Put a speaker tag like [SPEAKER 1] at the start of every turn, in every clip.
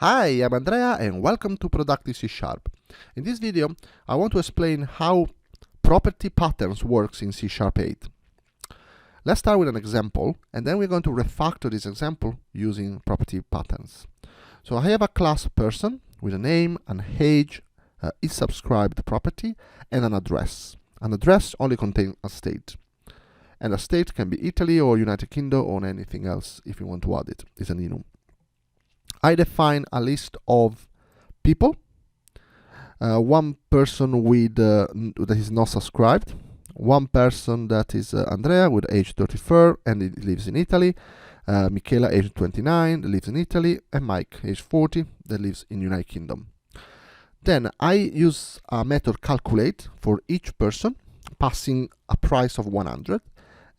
[SPEAKER 1] Hi, I'm Andrea and welcome to Productive C#. In this video, I want to explain how property patterns works in C# 8. Let's start with an example and then we're going to refactor this example using property patterns. So I have a class person with a name, an age, is subscribed property and an address. An address only contains a state. And a state can be Italy or United Kingdom or anything else if you want to add it. It's an enum. I define a list of people, one person with that is not subscribed, one person that is Andrea with age 34 and it lives in Italy, Michela age 29 that lives in Italy, and Mike age 40 that lives in United Kingdom. Then I use a method calculate for each person, passing a price of 100,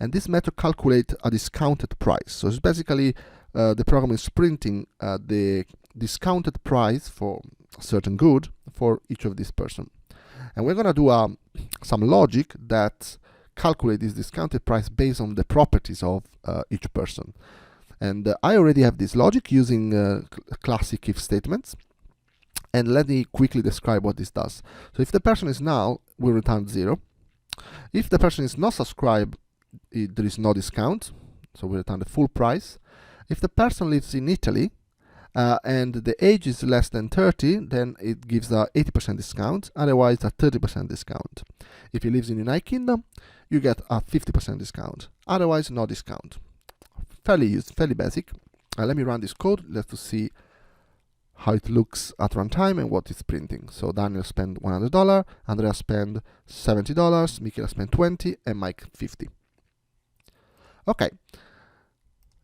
[SPEAKER 1] and this method calculates a discounted price. So it's basically the program is printing the discounted price for a certain good for each of this person. And we're going to do some logic that calculate this discounted price based on the properties of each person. And I already have this logic using classic if statements. And let me quickly describe what this does. So if the person is null, we return 0. If the person is not subscribed, there is no discount, so we return the full price. If the person lives in Italy and the age is less than 30, then it gives a 80% discount, otherwise a 30% discount. If he lives in the United Kingdom, you get a 50% discount, otherwise no discount. Fairly basic. Let me run this code, let's see how it looks at runtime and what it's printing. So Daniel spent $100, Andrea spent $70, Michela spent 20, and Mike 50. Okay.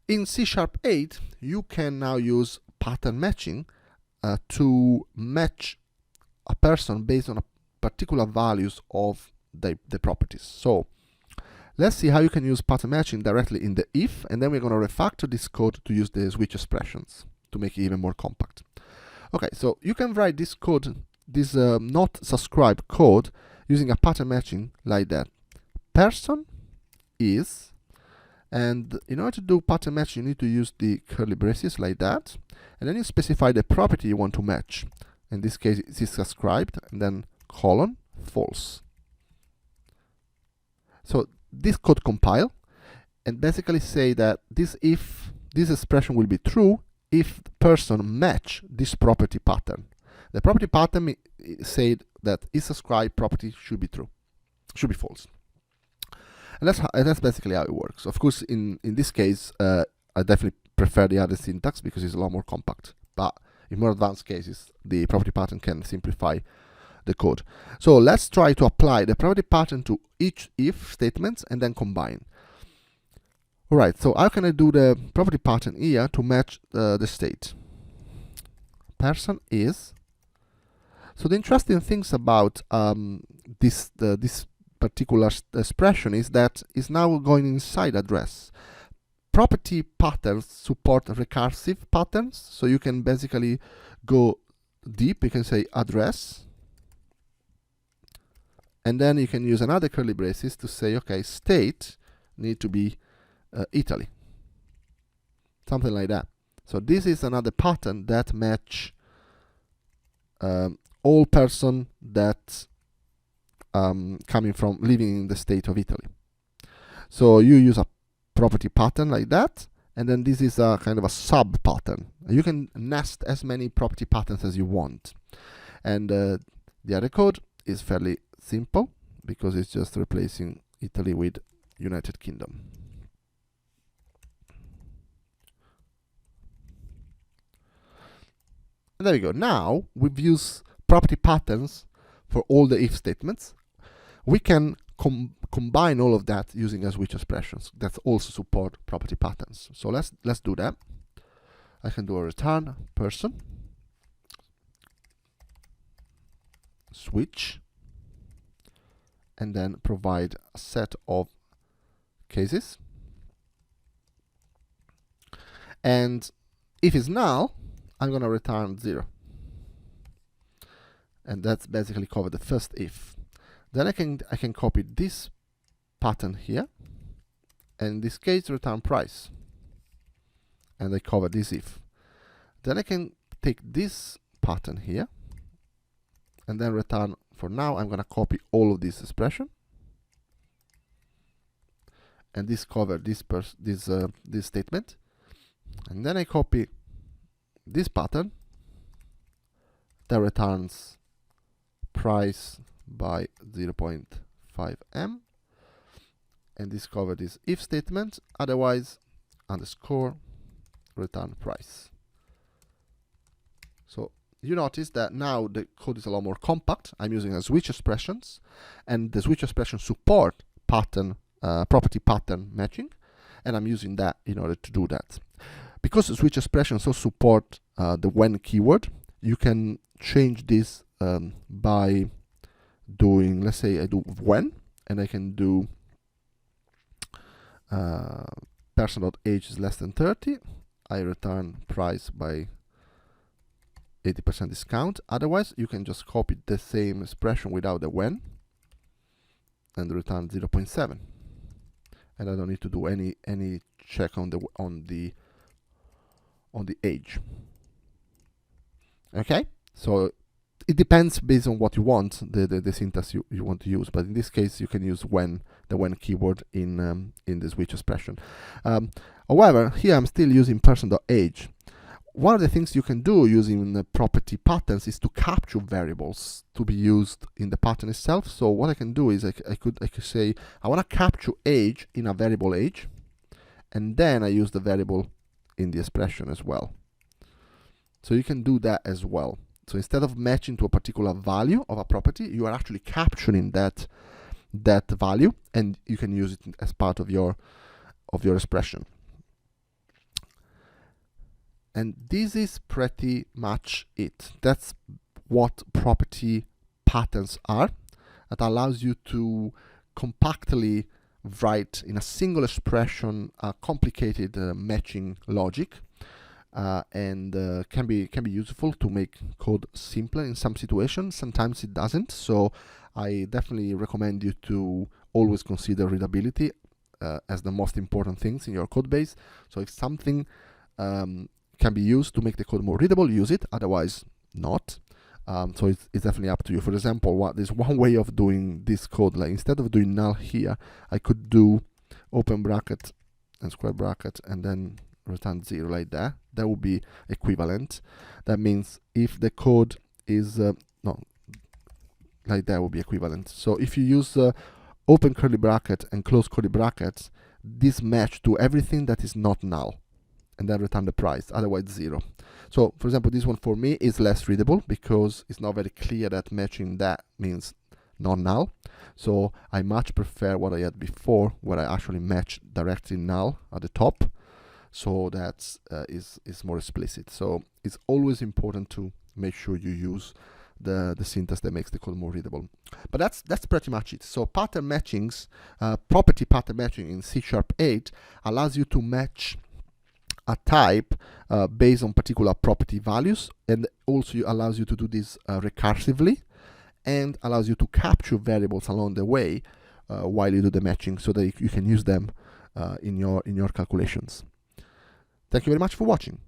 [SPEAKER 1] In C# 8, you can now use pattern matching to match a person based on a particular values of the properties. So let's see how you can use pattern matching directly in the if, and then we're going to refactor this code to use the switch expressions to make it even more compact. Okay, so you can write this code, this not subscribed code, using a pattern matching like that. Person is, and in order to do pattern match, you need to use the curly braces like that, and then you specify the property you want to match. In this case, it is subscribed, and then colon false. So this code compile, and basically say that this expression will be true if the person match this property pattern. The property pattern said that is subscribed property should be true, should be false. And that's basically how it works. Of course, in this case, I definitely prefer the other syntax because it's a lot more compact. But in more advanced cases, the property pattern can simplify the code. So let's try to apply the property pattern to each if statements and then combine. Alright, so how can I do the property pattern here to match the state? Person is. So the interesting things about this particular expression is that it's now going inside address. Property patterns support recursive patterns, so you can basically go deep. You can say address, and then you can use another curly braces to say, okay, state need to be Italy, something like that. So this is another pattern that match all person that coming from living in the state of Italy. So you use a property pattern like that, and then this is a kind of a sub pattern. You can nest as many property patterns as you want. And the other code is fairly simple because it's just replacing Italy with United Kingdom. And there we go. Now we've used property patterns for all the if statements. We can combine all of that using a switch expressions that also support property patterns. So let's do that. I can do a return person switch and then provide a set of cases. And if it's null, I'm going to return 0. And that's basically cover the first if. Then I can copy this pattern here, and in this case return price, and I cover this if. Then I can take this pattern here and then return. For now, I'm going to copy all of this expression, and this cover this statement, and then I copy this pattern that returns price by 0.5m, and this cover this if statement, otherwise underscore return price. So you notice that now the code is a lot more compact. I'm using a switch expressions, and the switch expressions support pattern property pattern matching, and I'm using that in order to do that. Because the switch expressions also support the when keyword, you can change this by doing, let's say I do when, and I can do person.age is less than 30, I return price by 80% discount. Otherwise, you can just copy the same expression without the when and return 0.7, and I don't need to do any check on the age. Okay, so it depends based on what you want, the syntax you want to use, but in this case you can use the when keyword in the switch expression. However, here I'm still using person.age. One of the things you can do using the property patterns is to capture variables to be used in the pattern itself. So what I can do is I could say I want to capture age in a variable age, and then I use the variable in the expression as well. So you can do that as well. So instead of matching to a particular value of a property, you are actually capturing that value, and you can use it as part of your expression. And this is pretty much it. That's what property patterns are. That allows you to compactly write in a single expression a complicated matching logic, and can be useful to make code simpler in some situations. Sometimes it doesn't. So I definitely recommend you to always consider readability as the most important things in your code base. So if something can be used to make the code more readable, use it, otherwise not. So it's definitely up to you. For example, there's one way of doing this code, like instead of doing null here, I could do open bracket and square bracket and then return 0 like that. That would be equivalent. That means if the code is no, like that would be equivalent. So if you use open curly bracket and close curly brackets, this match to everything that is not null, and then return the price, otherwise 0. So for example, this one for me is less readable because it's not very clear that matching that means non-null. So I much prefer what I had before, where I actually match directly null at the top. So that is more explicit. So it's always important to make sure you use the syntax that makes the code more readable. But that's pretty much it. So pattern matchings, property pattern matching in C#8 allows you to match a type based on particular property values, and also allows you to do this recursively, and allows you to capture variables along the way while you do the matching, so that you can use them in your calculations. Thank you very much for watching.